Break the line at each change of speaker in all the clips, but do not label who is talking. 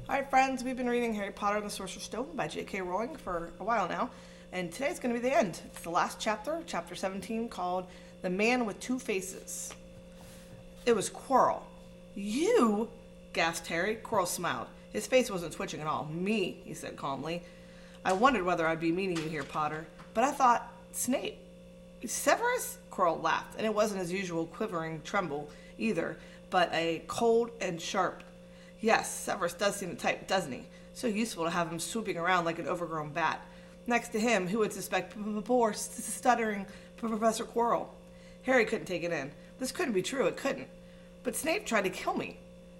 All right, friends, we've been reading Harry Potter and the Sorcerer's Stone by J.K. Rowling for a while now, and today's going to be the end. It's the last chapter, chapter 17, called The Man with Two Faces. It was Quirrell. You? Gasped Harry. Quirrell smiled. His face wasn't twitching at all. Me, he said calmly. I wondered whether I'd be meeting you here, Potter, but I thought, Snape. Severus? Quirrell laughed, and it wasn't his usual quivering tremble either, but a cold and sharp. Yes, Severus does seem the type, doesn't he? So useful to have him swooping around like an overgrown bat. Next to him, who would suspect poor, stuttering Professor Quirrell? Harry couldn't take it in. This couldn't be true, it couldn't. But Snape tried to kill me.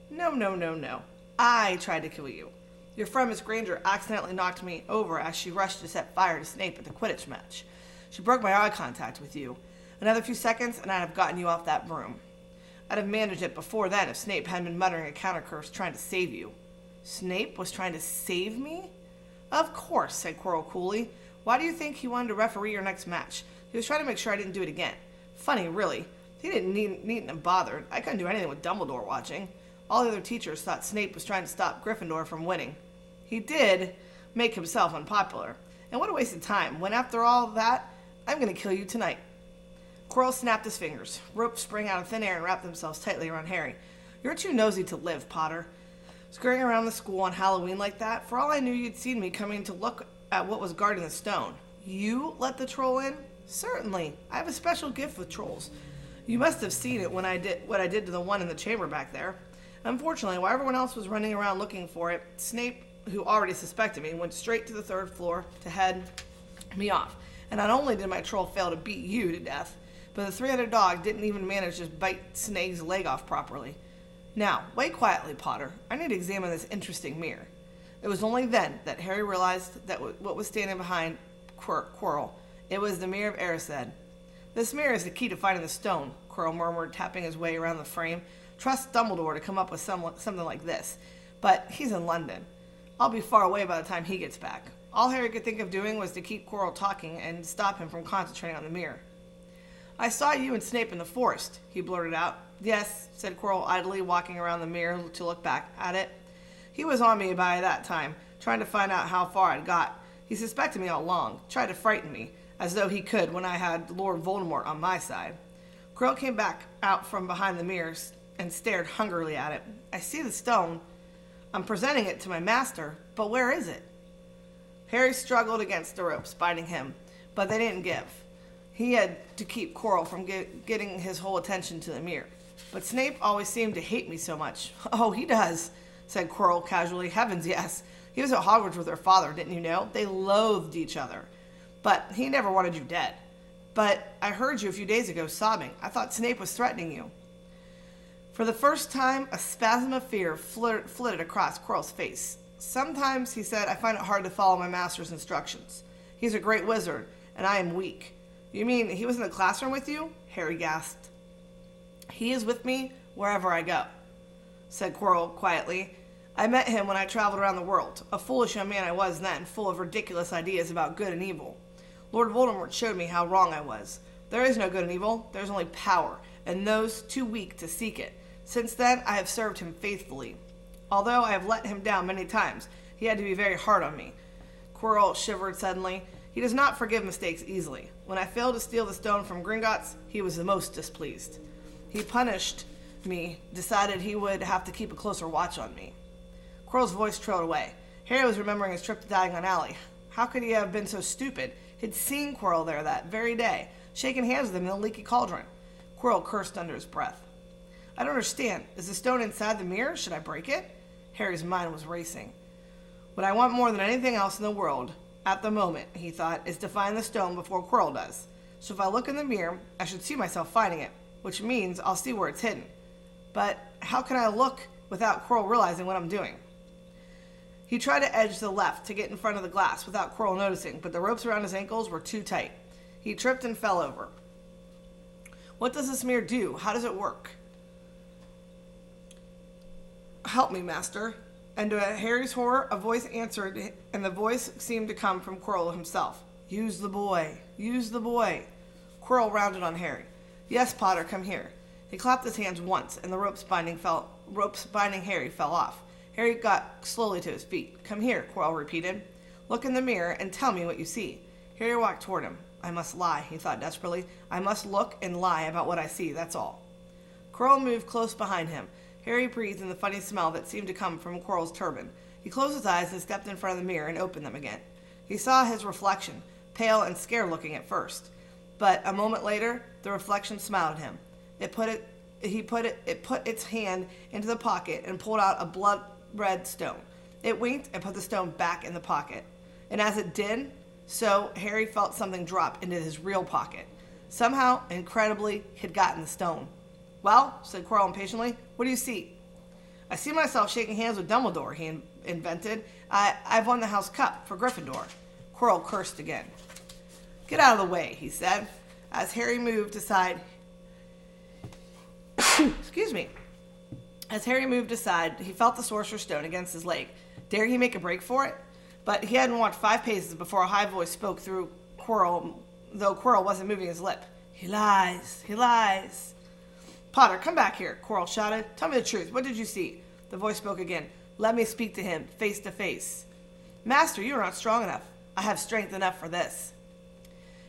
No. I tried to kill you. Your friend Miss Granger accidentally knocked me over as she rushed to set fire to Snape at the Quidditch match. She broke my eye contact with you. Another few seconds, and I'd have gotten you off that broom. I'd have managed it before then if Snape hadn't been muttering a counter curse trying to save you. Snape was trying to save me? Of course, said Quirrell coolly. Why do you think he wanted to referee your next match? He was trying to make sure I didn't do it again. Funny, really. He didn't needn't have bothered. I couldn't do anything with Dumbledore watching. All the other teachers thought Snape was trying to stop Gryffindor from winning. He did make himself unpopular. And what a waste of time, when after all that, I'm going to kill you tonight. Quirrell snapped his fingers. Ropes sprang out of thin air and wrapped themselves tightly around Harry. You're too nosy to live, Potter. Scurrying around the school on Halloween like that, for all I knew you'd seen me coming to look at what was guarding the stone. You let the troll in? Certainly. I have a special gift with trolls. You must have seen it when I did what I did to the one in the chamber back there. Unfortunately, while everyone else was running around looking for it, Snape, who already suspected me, went straight to the third floor to head me off. And not only did my troll fail to beat you to death, but the three-headed dog didn't even manage to bite Snape's leg off properly. Now, wait quietly, Potter. I need to examine this interesting mirror. It was only then that Harry realized that what was standing behind Quirrell. It was the Mirror of Erised. This mirror is the key to finding the stone, Quirrell murmured, tapping his way around the frame. Trust Dumbledore to come up with something like this. But he's in London. I'll be far away by the time he gets back. All Harry could think of doing was to keep Quirrell talking and stop him from concentrating on the mirror. I saw you and Snape in the forest, he blurted out. Yes, said Quirrell idly, walking around the mirror to look back at it. He was on me by that time, trying to find out how far I'd got. He suspected me all along, tried to frighten me, as though he could when I had Lord Voldemort on my side. Quirrell came back out from behind the mirrors and stared hungrily at it. I see the stone. I'm presenting it to my master, but where is it? Harry struggled against the ropes, biting him, but they didn't give. He had to keep Quirrell from getting his whole attention to the mirror. But Snape always seemed to hate me so much. Oh, he does, said Quirrell casually. Heavens, yes. He was at Hogwarts with her father, didn't you know? They loathed each other. But he never wanted you dead. But I heard you a few days ago sobbing. I thought Snape was threatening you. For the first time, a spasm of fear flitted across Quirrell's face. Sometimes, he said, I find it hard to follow my master's instructions. He's a great wizard, and I am weak. You mean he was in the classroom with you? Harry gasped. He is with me wherever I go, said Quirrell quietly. I met him when I traveled around the world. A foolish young man I was then, full of ridiculous ideas about good and evil. Lord Voldemort showed me how wrong I was. There is no good and evil. There's only power, and those too weak to seek it. Since then, I have served him faithfully. Although I have let him down many times, he had to be very hard on me. Quirrell shivered suddenly. He does not forgive mistakes easily. When I failed to steal the stone from Gringotts, he was the most displeased. He punished me, decided he would have to keep a closer watch on me. Quirrell's voice trailed away. Harry was remembering his trip to Diagon Alley. How could he have been so stupid? He'd seen Quirrell there that very day, shaking hands with him in the leaky cauldron. Quirrell cursed under his breath. I don't understand. Is the stone inside the mirror? Should I break it? Harry's mind was racing. What I want more than anything else in the world, at the moment, he thought, is to find the stone before Quirrell does. So if I look in the mirror, I should see myself finding it, which means I'll see where it's hidden. But how can I look without Quirrell realizing what I'm doing? He tried to edge to the left to get in front of the glass without Quirrell noticing, but the ropes around his ankles were too tight. He tripped and fell over. What does this mirror do? How does it work? Help me, master. And to Harry's horror, a voice answered, and the voice seemed to come from Quirrell himself. Use the boy. Use the boy. Quirrell rounded on Harry. Yes, Potter, come here. He clapped his hands once, and the ropes binding Harry fell off. Harry got slowly to his feet. "Come here," Quirrell repeated. "Look in the mirror and tell me what you see." Harry walked toward him. "I must lie," he thought desperately. "I must look and lie about what I see, that's all." Quirrell moved close behind him. Harry breathed in the funny smell that seemed to come from Quirrell's turban. He closed his eyes and stepped in front of the mirror and opened them again. He saw his reflection, pale and scared-looking at first. But a moment later, the reflection smiled at him. It put its hand into the pocket and pulled out a blood-red stone. It winked and put the stone back in the pocket. And as it did so, Harry felt something drop into his real pocket. Somehow, incredibly, he'd gotten the stone. "Well," said Quirrell impatiently, "what do you see?" "I see myself shaking hands with Dumbledore," he invented. I've won the House Cup for Gryffindor." Quirrell cursed again. "Get out of the way," he said. As Harry moved aside, he felt the Sorcerer's Stone against his leg. Dare he make a break for it? But he hadn't walked 5 paces before a high voice spoke through Quirrell, though Quirrell wasn't moving his lip. "He lies! He lies!" "Potter, come back here," Quirrell shouted. "Tell me the truth. What did you see?" The voice spoke again. "Let me speak to him, face to face." "Master, you are not strong enough. I have strength enough for this."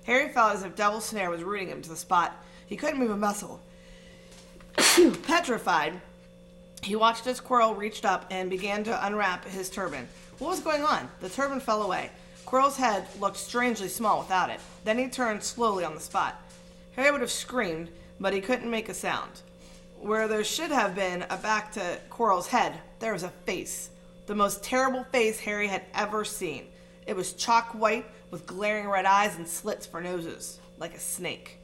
Harry felt as if Devil's Snare was rooting him to the spot. He couldn't move a muscle. Petrified, he watched as Quirrell reached up and began to unwrap his turban. What was going on? The turban fell away. Quirrell's head looked strangely small without it. Then he turned slowly on the spot. Harry would have screamed, but he couldn't make a sound. Where there should have been a back to Quirrell's head, there was a face. The most terrible face Harry had ever seen. It was chalk white with glaring red eyes and slits for noses, like a snake.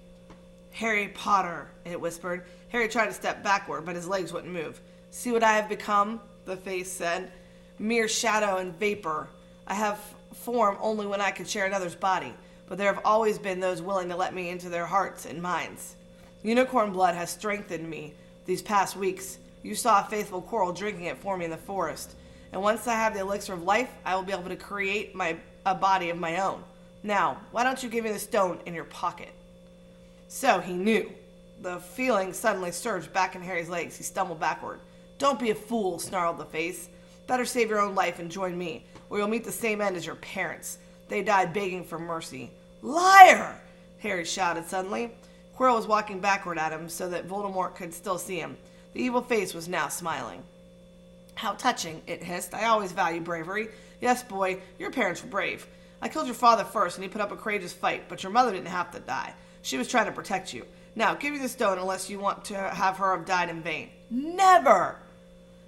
"Harry Potter," it whispered. Harry tried to step backward, but his legs wouldn't move. "See what I have become?" the face said. "Mere shadow and vapor. I have form only when I could share another's body, but there have always been those willing to let me into their hearts and minds. Unicorn blood has strengthened me these past weeks. You saw a faithful Quirrell drinking it for me in the forest. And once I have the elixir of life, I will be able to create a body of my own. Now, why don't you give me the stone in your pocket?" So he knew. The feeling suddenly surged back in Harry's legs. He stumbled backward. "Don't be a fool," snarled the face. "Better save your own life and join me, or you'll meet the same end as your parents. They died begging for mercy." "Liar!" Harry shouted suddenly. Quirrell was walking backward at him so that Voldemort could still see him. The evil face was now smiling. "How touching," it hissed. "I always value bravery. Yes, boy, your parents were brave. I killed your father first, and he put up a courageous fight, but your mother didn't have to die. She was trying to protect you. Now, give me the stone unless you want to have her have died in vain." "Never!"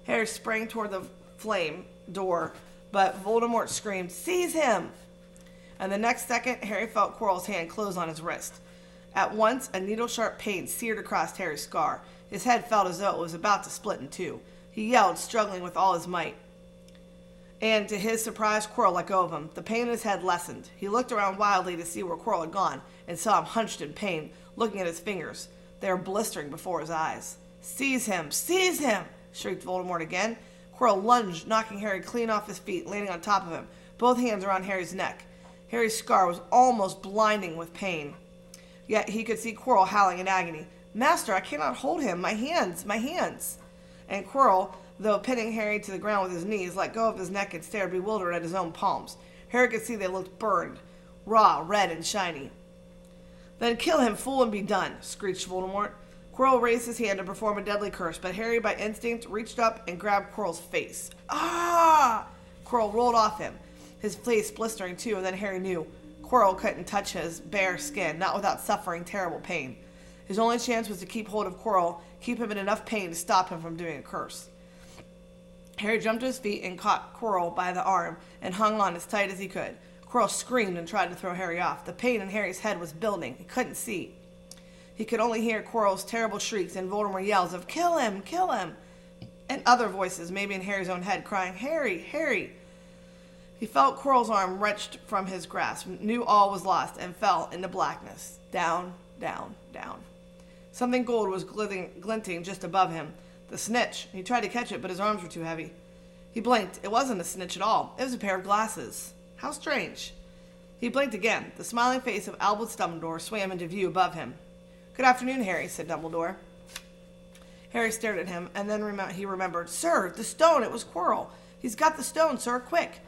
Harry sprang toward the flame door, but Voldemort screamed, "Seize him!" And the next second, Harry felt Quirrell's hand close on his wrist. At once, a needle-sharp pain seared across Harry's scar. His head felt as though it was about to split in two. He yelled, struggling with all his might. And to his surprise, Quirrell let go of him. The pain in his head lessened. He looked around wildly to see where Quirrell had gone, and saw him hunched in pain, looking at his fingers. They were blistering before his eyes. "Seize him! Seize him!" shrieked Voldemort again. Quirrell lunged, knocking Harry clean off his feet, landing on top of him, both hands around Harry's neck. Harry's scar was almost blinding with pain. Yet he could see Quirrell howling in agony. "Master, I cannot hold him. My hands, my hands." And Quirrell, though pinning Harry to the ground with his knees, let go of his neck and stared bewildered at his own palms. Harry could see they looked burned, raw, red, and shiny. "Then kill him, fool, and be done," screeched Voldemort. Quirrell raised his hand to perform a deadly curse, but Harry, by instinct, reached up and grabbed Quirrell's face. "Ah!" Quirrell rolled off him, his face blistering too, and then Harry knew Quirrell couldn't touch his bare skin, not without suffering terrible pain. His only chance was to keep hold of Quirrell, keep him in enough pain to stop him from doing a curse. Harry jumped to his feet and caught Quirrell by the arm and hung on as tight as he could. Quirrell screamed and tried to throw Harry off. The pain in Harry's head was building. He couldn't see. He could only hear Quirrell's terrible shrieks and Voldemort yells of, "Kill him! Kill him!" and other voices, maybe in Harry's own head, crying, "Harry! Harry!" He felt Quirrell's arm wrenched from his grasp, knew all was lost, and fell into blackness. Down, down, down. Something gold was glinting just above him. The snitch. He tried to catch it, but his arms were too heavy. He blinked. It wasn't a snitch at all. It was a pair of glasses. How strange. He blinked again. The smiling face of Albus Dumbledore swam into view above him. "Good afternoon, Harry," said Dumbledore. Harry stared at him, and then he remembered. Sir, the stone, it was Quirrell. He's got the stone, sir, quick.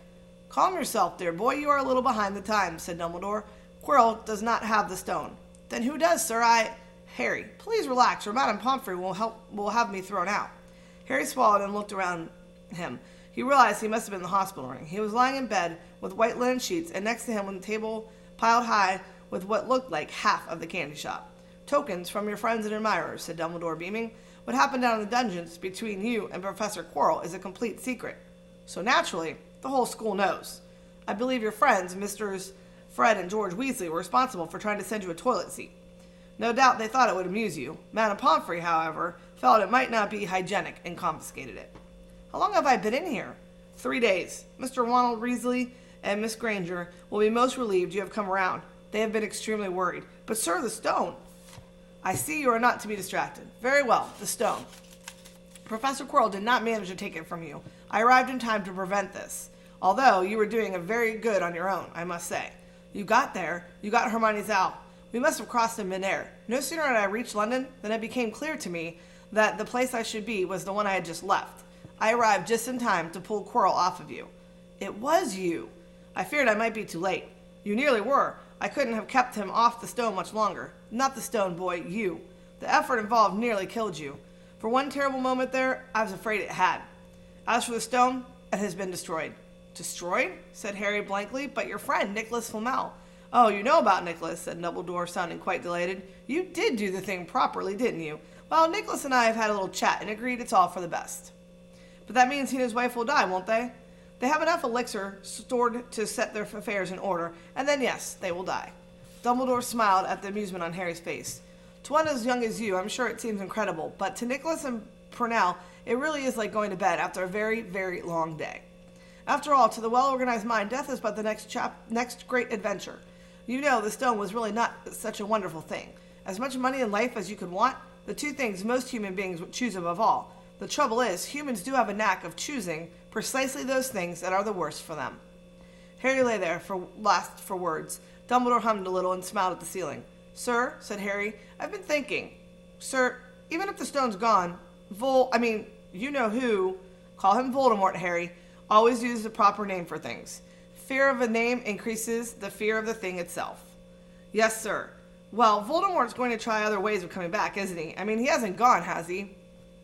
Calm yourself, dear boy, you are a little behind the times, said Dumbledore. Quirrell does not have the stone. Then who does, sir? Harry, please relax, or Madame Pomfrey will have me thrown out. Harry swallowed and looked around him. He realized he must have been in the hospital ring. He was lying in bed with white linen sheets, and next to him was a table piled high with what looked like half of the candy shop. Tokens from your friends and admirers, said Dumbledore, beaming. What happened down in the dungeons between you and Professor Quirrell is a complete secret. So naturally, the whole school knows. I believe your friends, Misters Fred and George Weasley, were responsible for trying to send you a toilet seat. No doubt they thought it would amuse you. Madame Pomfrey, however, felt it might not be hygienic and confiscated it. How long have I been in here? 3 days. Mr. Ronald Weasley and Miss Granger will be most relieved you have come around. They have been extremely worried. But, sir, the stone. I see you are not to be distracted. Very well, the stone. Professor Quirrell did not manage to take it from you. I arrived in time to prevent this. Although you were doing a very good on your own, I must say. You got there. You got Hermione's owl. We must have crossed in midair. No sooner had I reached London than it became clear to me that the place I should be was the one I had just left. I arrived just in time to pull Quirrell off of you. It was you. I feared I might be too late. You nearly were. I couldn't have kept him off the stone much longer. Not the stone, boy, you. The effort involved nearly killed you. For one terrible moment there, I was afraid it had. As for the stone, it has been destroyed. Destroyed? Said Harry blankly. But your friend, Nicholas Flamel. Oh, you know about Nicholas, said Dumbledore, sounding quite delighted. You did do the thing properly, didn't you? Well, Nicholas and I have had a little chat and agreed it's all for the best. But that means he and his wife will die, won't they? They have enough elixir stored to set their affairs in order, and then, yes, they will die. Dumbledore smiled at the amusement on Harry's face. To one as young as you, I'm sure it seems incredible, but to Nicholas and Purnell, it really is like going to bed after a very, very long day. After all, to the well-organized mind, death is but the next great adventure. You know, the stone was really not such a wonderful thing. As much money and life as you could want, the two things most human beings would choose above all. The trouble is, humans do have a knack of choosing precisely those things that are the worst for them. Harry lay there, for words. Dumbledore hummed a little and smiled at the ceiling. Sir, said Harry, I've been thinking. Sir, even if the stone's gone, you know who, call him Voldemort, Harry, always use the proper name for things. Fear of a name increases the fear of the thing itself. Yes, sir. Well, Voldemort's going to try other ways of coming back, isn't he? He hasn't gone, has he?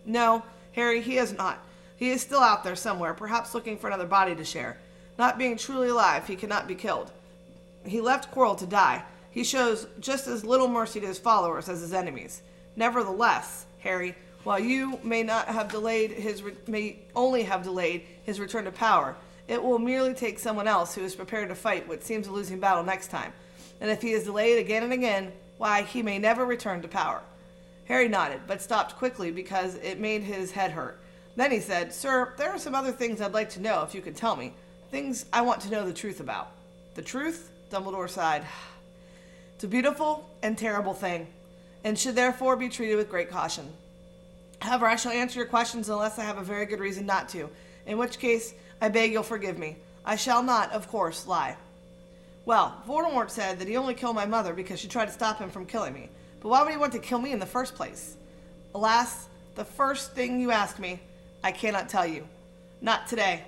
No, Harry, he has not. He is still out there somewhere, perhaps looking for another body to share. Not being truly alive, he cannot be killed. He left Quirrell to die. He shows just as little mercy to his followers as his enemies. Nevertheless, Harry, while you may only have delayed his return to power, it will merely take someone else who is prepared to fight what seems a losing battle next time. And if he is delayed again and again, why, he may never return to power. Harry nodded, but stopped quickly because it made his head hurt. Then he said, Sir, there are some other things I'd like to know if you could tell me. Things I want to know the truth about. The truth? Dumbledore sighed. It's a beautiful and terrible thing, and should therefore be treated with great caution. However, I shall answer your questions unless I have a very good reason not to, in which case I beg you'll forgive me. I shall not, of course, lie. Well, Voldemort said that he only killed my mother because she tried to stop him from killing me. But why would he want to kill me in the first place? Alas, the first thing you ask me, I cannot tell you. Not today.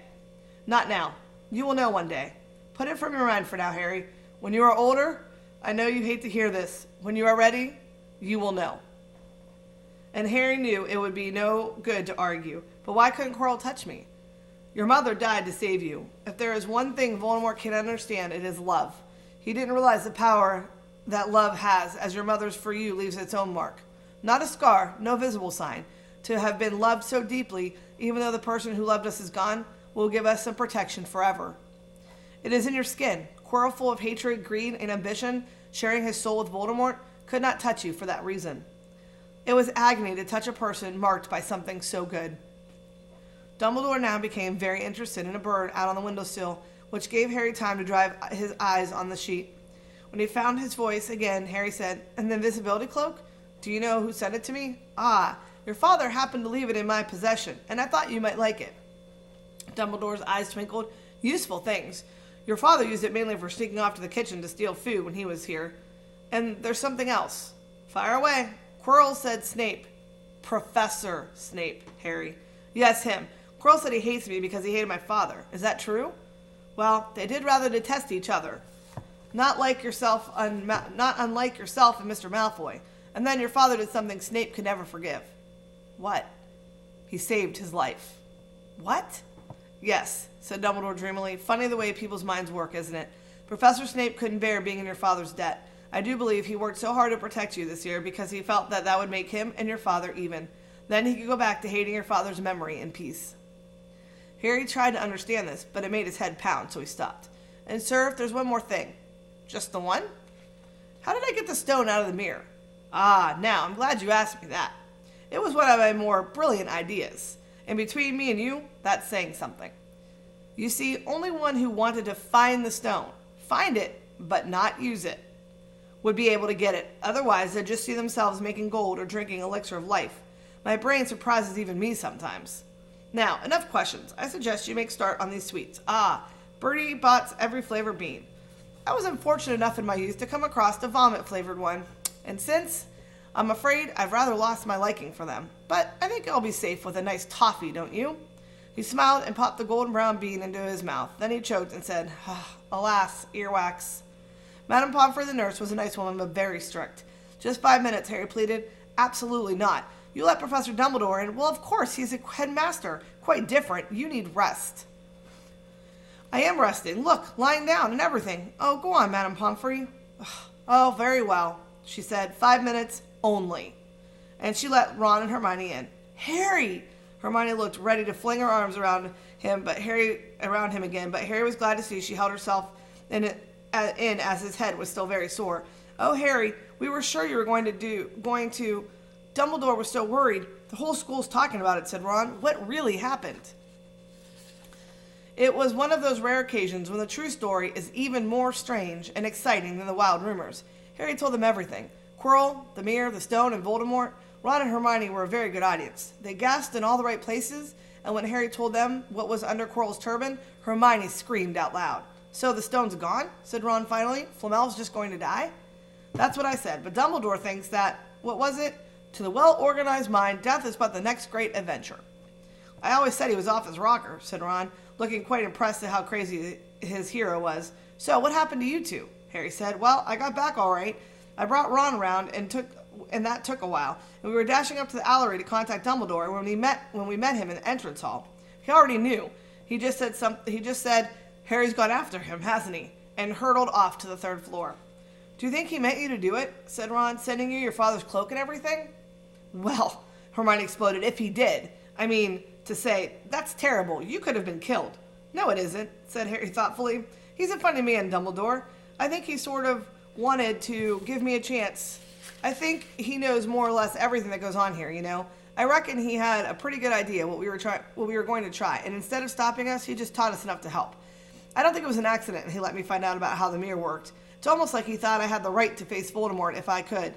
Not now. You will know one day. Put it from your mind for now, Harry. When you are older, I know you hate to hear this. When you are ready, you will know. And Harry knew it would be no good to argue. But why couldn't Quirrell touch me? Your mother died to save you. If there is one thing Voldemort can understand, it is love. He didn't realize the power that love has, as your mother's for you leaves its own mark. Not a scar, no visible sign. To have been loved so deeply, even though the person who loved us is gone, will give us some protection forever. It is in your skin. Quirrell, full of hatred, greed, and ambition, sharing his soul with Voldemort, could not touch you for that reason. It was agony to touch a person marked by something so good. Dumbledore now became very interested in a bird out on the windowsill, which gave Harry time to drive his eyes on the sheet. When he found his voice again, Harry said, An invisibility cloak? Do you know who sent it to me? Ah, your father happened to leave it in my possession, and I thought you might like it. Dumbledore's eyes twinkled. Useful things. Your father used it mainly for sneaking off to the kitchen to steal food when he was here. And there's something else. Fire away. Quirrell said Snape. Professor Snape, Harry. Yes, him. Quirrell said he hates me because he hated my father. Is that true? Well, they did rather detest each other. Not unlike yourself and Mr. Malfoy. And then your father did something Snape could never forgive. What? He saved his life. What? Yes, said Dumbledore dreamily. Funny the way people's minds work, isn't it? Professor Snape couldn't bear being in your father's debt. I do believe he worked so hard to protect you this year because he felt that would make him and your father even. Then he could go back to hating your father's memory in peace. Harry tried to understand this, but it made his head pound, so he stopped. And sir, there's one more thing. Just the one? How did I get the stone out of the mirror? Ah, now, I'm glad you asked me that. It was one of my more brilliant ideas. And between me and you, that's saying something. You see, only one who wanted to find the stone, find it, but not use it, would be able to get it. Otherwise, they'd just see themselves making gold or drinking elixir of life. My brain surprises even me sometimes. Now, enough questions. I suggest you make start on these sweets. Bertie Bott's every flavor bean. I was unfortunate enough in my youth to come across a vomit-flavored one. And since, I'm afraid I've rather lost my liking for them. But I think I'll be safe with a nice toffee, don't you? He smiled and popped the golden brown bean into his mouth. Then he choked and said, alas, earwax. Madame Pomfrey, the nurse, was a nice woman, but very strict. Just 5 minutes, Harry pleaded. Absolutely not. You let Professor Dumbledore in. Well, of course, he's a headmaster. Quite different. You need rest. I am resting. Look, lying down and everything. Oh, go on, Madame Pomfrey. Oh, very well, she said. 5 minutes only. And she let Ron and Hermione in. Harry! Hermione looked ready to fling her arms around him, but Harry was glad to see she held herself in as his head was still very sore. Oh, Harry, we were sure you were going to. Dumbledore was so worried. The whole school's talking about it, said Ron. What really happened? It was one of those rare occasions when the true story is even more strange and exciting than the wild rumors. Harry told them everything. Quirrell, the mirror, the stone, and Voldemort. Ron and Hermione were a very good audience. They gasped in all the right places, and when Harry told them what was under Quirrell's turban, Hermione screamed out loud. So the stone's gone? Said Ron finally. Flamel's just going to die? That's what I said, but Dumbledore thinks that, what was it? To the well-organized mind, death is but the next great adventure. I always said he was off his rocker, said Ron, looking quite impressed at how crazy his hero was. So what happened to you two? Harry said. Well, I got back all right. I brought Ron around and that took a while. And we were dashing up to the Allery to contact Dumbledore when we met him in the entrance hall. He already knew. He just said Harry's gone after him, hasn't he? And hurtled off to the 3rd floor. Do you think he meant you to do it? Said Ron, sending you your father's cloak and everything? Well, Hermione exploded, if he did. I mean, to say, that's terrible. You could have been killed. No, it isn't, said Harry thoughtfully. He's a funny man, Dumbledore. I think he sort of wanted to give me a chance. I think he knows more or less everything that goes on here, you know. I reckon he had a pretty good idea what we were going to try, and instead of stopping us, he just taught us enough to help. I don't think it was an accident he let me find out about how the mirror worked. It's almost like he thought I had the right to face Voldemort if I could.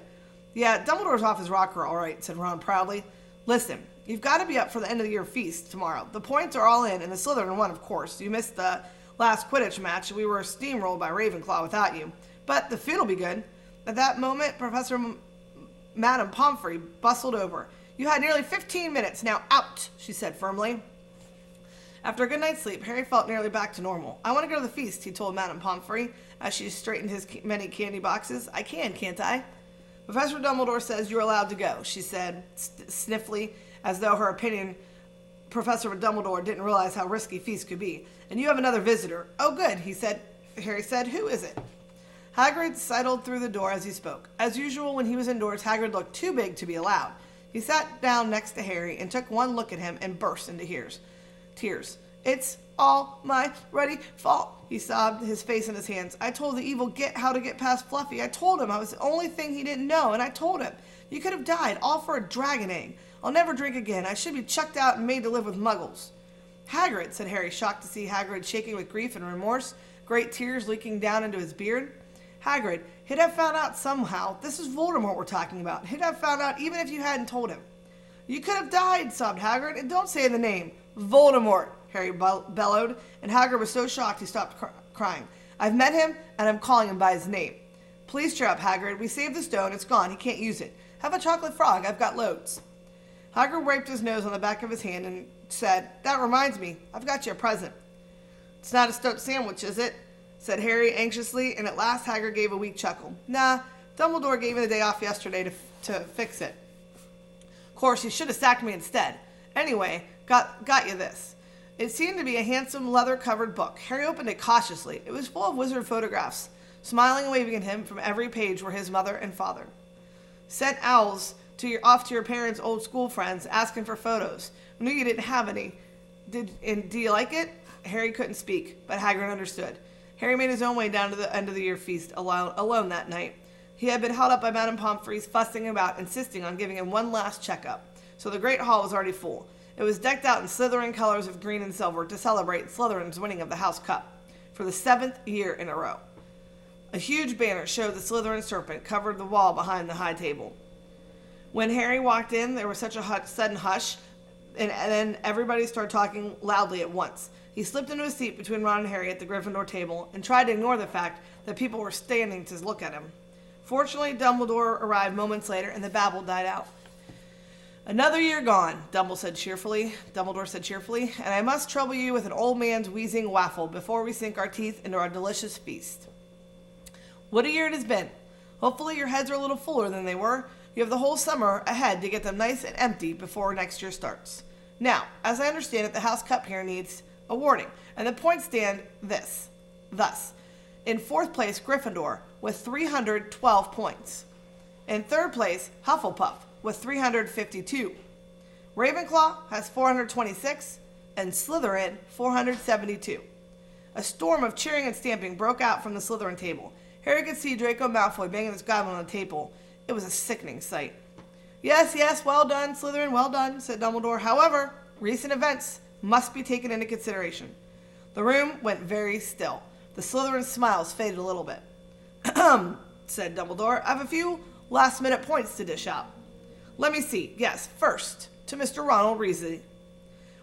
Yeah, Dumbledore's off his rocker, all right, said Ron proudly. Listen, you've got to be up for the end of the year feast tomorrow. The points are all in, and the Slytherin won, of course. You missed the last Quidditch match. We were steamrolled by Ravenclaw without you. But the food will be good. At that moment, Madame Pomfrey bustled over. You had nearly 15 minutes. Now out, she said firmly. After a good night's sleep, Harry felt nearly back to normal. I want to go to the feast, he told Madame Pomfrey as she straightened his many candy boxes. I can, can't I? Professor Dumbledore says you're allowed to go, she said sniffly, as though her opinion Professor Dumbledore didn't realize how risky feast could be. And you have another visitor. Oh, good, Harry said. Who is it? Hagrid sidled through the door as he spoke. As usual, when he was indoors, Hagrid looked too big to be allowed. He sat down next to Harry and took one look at him and burst into tears. It's all my ruddy fault, he sobbed, his face in his hands. I told the evil Git how to get past Fluffy. I told him I was the only thing he didn't know, and I told him. You could have died, all for a dragon egg. I'll never drink again. I should be chucked out and made to live with muggles. Hagrid, said Harry, shocked to see Hagrid shaking with grief and remorse, great tears leaking down into his beard. Hagrid, he'd have found out somehow. This is Voldemort we're talking about. He'd have found out even if you hadn't told him. You could have died, sobbed Hagrid, and don't say the name. Voldemort, Harry bellowed, and Hagrid was so shocked he stopped crying. I've met him, and I'm calling him by his name. Please cheer up, Hagrid. We saved the stone. It's gone. He can't use it. Have a chocolate frog. I've got loads. Hagrid wiped his nose on the back of his hand and said, "That reminds me, I've got you a present." "It's not a stuffed sandwich, is it?" said Harry anxiously, and at last Hagrid gave a weak chuckle. "Nah, Dumbledore gave me the day off yesterday to fix it. Of course, he should have sacked me instead. Anyway, got you this." It seemed to be a handsome leather-covered book. Harry opened it cautiously. It was full of wizard photographs. Smiling and waving at him from every page were his mother and father. "Sent owls off to your parents' old school friends asking for photos. Knew you didn't have any. Do you like it?" Harry couldn't speak, but Hagrid understood. Harry made his own way down to the end of the year feast alone that night. He had been held up by Madame Pomfrey's, fussing about, insisting on giving him one last checkup. So the great hall was already full. It was decked out in Slytherin colors of green and silver to celebrate Slytherin's winning of the House Cup for the 7th year in a row. A huge banner showed the Slytherin serpent covered the wall behind the high table. When Harry walked in, there was such a sudden hush, and then everybody started talking loudly at once. He slipped into a seat between Ron and Harry at the Gryffindor table and tried to ignore the fact that people were standing to look at him. Fortunately, Dumbledore arrived moments later, and the babble died out. "Another year gone," Dumbledore said cheerfully, "and I must trouble you with an old man's wheezing waffle before we sink our teeth into our delicious feast. What a year it has been. Hopefully your heads are a little fuller than they were. You have the whole summer ahead to get them nice and empty before next year starts. Now, as I understand it, the House Cup here needs awarding, and the points stand thus. In 4th place, Gryffindor, with 312 points. In 3rd place, Hufflepuff, with 352. Ravenclaw has 426, and Slytherin 472. A storm of cheering and stamping broke out from the Slytherin table. Harry could see Draco Malfoy banging his goblin on the table. It was a sickening sight. Yes, well done, Slytherin, well done," said Dumbledore. "However, recent events must be taken into consideration." The room went very still. The Slytherin smiles faded a little bit. "Ahem," said Dumbledore. "I have a few last-minute points to dish out. Let me see. Yes, first, to Mr. Ronald Weasley."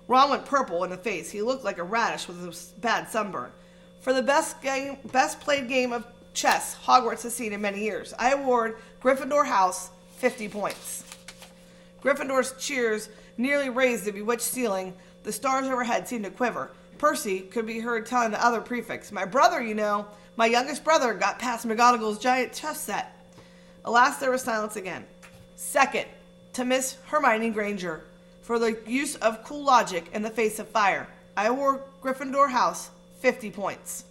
Ron went purple in the face. He looked like a radish with a bad sunburn. "For the best played game of chess Hogwarts has seen in many years, I award Gryffindor House 50 points." Gryffindor's cheers nearly raised the bewitched ceiling. The stars overhead seemed to quiver. Percy could be heard telling the other prefects, "My brother, my youngest brother got past McGonagall's giant chess set." Alas, there was silence again. "Second, to Miss Hermione Granger, for the use of cool logic in the face of fire, I award Gryffindor House 50 points."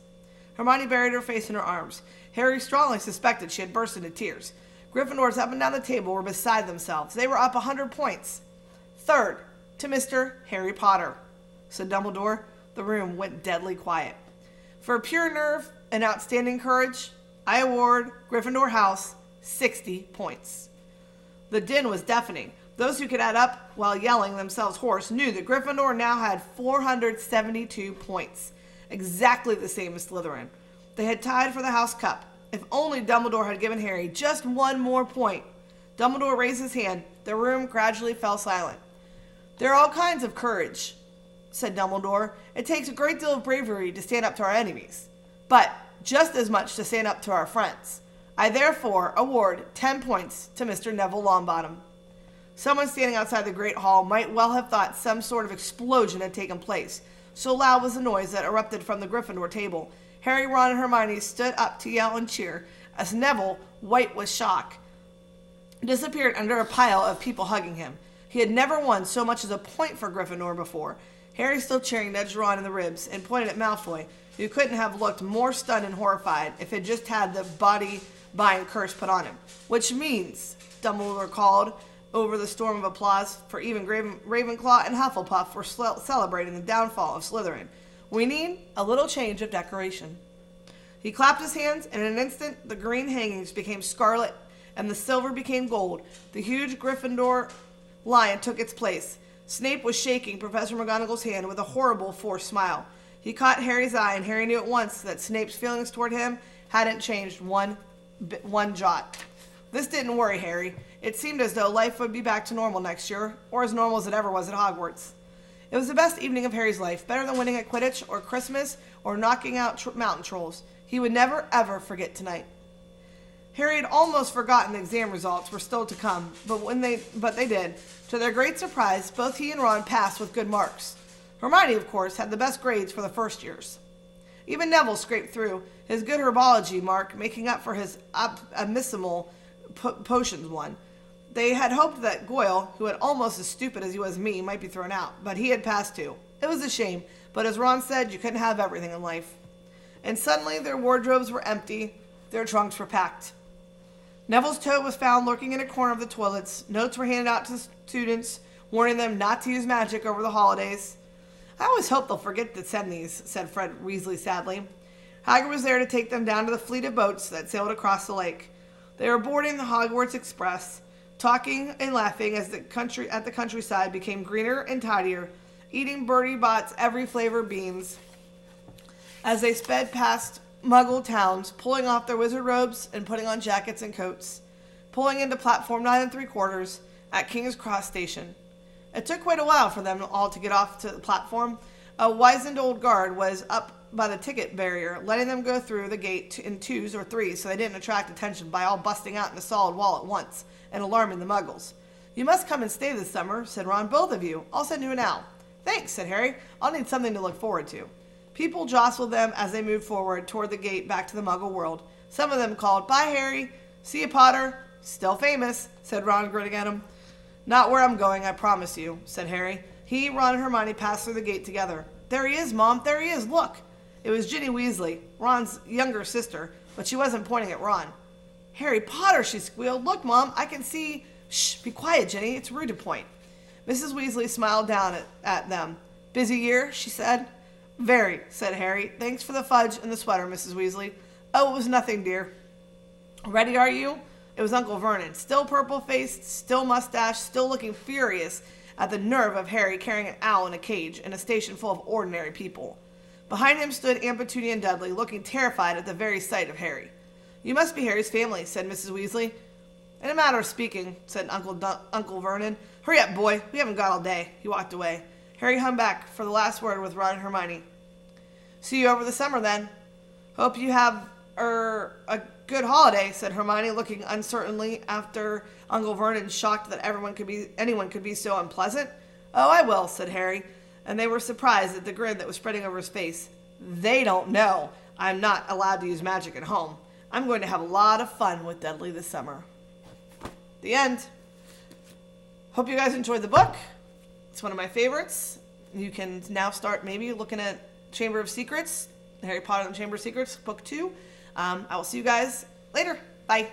Hermione buried her face in her arms. Harry strongly suspected she had burst into tears. Gryffindors up and down the table were beside themselves. They were up 100 points. "Third, to Mr. Harry Potter," said Dumbledore. The room went deadly quiet. "For pure nerve and outstanding courage, I award Gryffindor House 60 points. The din was deafening. Those who could add up while yelling themselves hoarse knew that Gryffindor now had 472 points, exactly the same as Slytherin. They had tied for the House Cup. If only Dumbledore had given Harry just one more point. Dumbledore raised his hand. The room gradually fell silent. "There are all kinds of courage," said Dumbledore. "It takes a great deal of bravery to stand up to our enemies, but just as much to stand up to our friends. I therefore award 10 points to Mr. Neville Longbottom." Someone standing outside the great hall might well have thought some sort of explosion had taken place. So loud was the noise that erupted from the Gryffindor table. Harry, Ron, and Hermione stood up to yell and cheer, as Neville, white with shock, disappeared under a pile of people hugging him. He had never won so much as a point for Gryffindor before. Harry, still cheering, nudged Ron in the ribs and pointed at Malfoy, who couldn't have looked more stunned and horrified if he'd just had the body-bind curse put on him. "Which means," Dumbledore called over the storm of applause, for even Ravenclaw and Hufflepuff were celebrating the downfall of Slytherin, "we need a little change of decoration." He clapped his hands, and in an instant the green hangings became scarlet and the silver became gold. The huge Gryffindor lion took its place. Snape was shaking Professor McGonagall's hand with a horrible, forced smile. He caught Harry's eye, and Harry knew at once that Snape's feelings toward him hadn't changed one jot. This didn't worry Harry. It seemed as though life would be back to normal next year, or as normal as it ever was at Hogwarts. It was the best evening of Harry's life, better than winning at Quidditch or Christmas or knocking out mountain trolls. He would never, ever forget tonight. Harry had almost forgotten the exam results were still to come, but they did. To their great surprise, both he and Ron passed with good marks. Hermione, of course, had the best grades for the first years. Even Neville scraped through, his good herbology mark making up for his abysmal potions one. They had hoped that Goyle, who was almost as stupid as he was me, might be thrown out, but he had passed too. It was a shame, but as Ron said, you couldn't have everything in life. And suddenly their wardrobes were empty, their trunks were packed. Neville's toad was found lurking in a corner of the toilets. Notes were handed out to the students, warning them not to use magic over the holidays. I always hope they'll forget to send these, said Fred Weasley sadly. Hagrid was there to take them down to the fleet of boats that sailed across the lake. They were boarding the Hogwarts Express, talking and laughing as the countryside became greener and tidier, eating Bertie Bott's every flavor beans. As they sped past Muggle towns, pulling off their wizard robes and putting on jackets and coats, pulling into platform 9 3/4 at King's Cross Station. It took quite a while for them all to get off to the platform. A wizened old guard was up by the ticket barrier, letting them go through the gate in 2s or 3s so they didn't attract attention by all busting out in the solid wall at once and alarming the Muggles. You must come and stay this summer, said Ron. Both of you. I'll send you an owl. Thanks, said Harry. I'll need something to look forward to. People jostled them as they moved forward toward the gate back to the Muggle world. Some of them called, "Bye, Harry. See you, Potter." "Still famous," said Ron, grinning at him. "Not where I'm going, I promise you," said Harry. He, Ron, and Hermione passed through the gate together. "There he is, Mom. There he is. Look." It was Ginny Weasley, Ron's younger sister, but she wasn't pointing at Ron. "Harry Potter," she squealed. "Look, Mom, I can see—" "Shh, be quiet, Ginny. It's rude to point." Mrs. Weasley smiled down at them. "Busy year?" she said. "Very," said Harry. "Thanks for the fudge and the sweater, Mrs. Weasley." "Oh, it was nothing, dear." "Ready, are you?" It was Uncle Vernon, still purple-faced, still mustached, still looking furious at the nerve of Harry carrying an owl in a cage in a station full of ordinary people. Behind him stood Aunt Petunia and Dudley, looking terrified at the very sight of Harry. "You must be Harry's family," said Mrs. Weasley. "In a matter of speaking," said Uncle Vernon. "Hurry up, boy. We haven't got all day." He walked away. Harry hung back for the last word with Ron and Hermione. "See you over the summer, then." "Hope you have a good holiday," said Hermione, looking uncertainly after Uncle Vernon, shocked that anyone could be so unpleasant. "Oh, I will," said Harry, and they were surprised at the grin that was spreading over his face. "They don't know I'm not allowed to use magic at home. I'm going to have a lot of fun with Dudley this summer." The end. Hope you guys enjoyed the book. It's one of my favorites. You can now start maybe looking at Chamber of Secrets, Harry Potter and the Chamber of Secrets, book 2. I will see you guys later. Bye.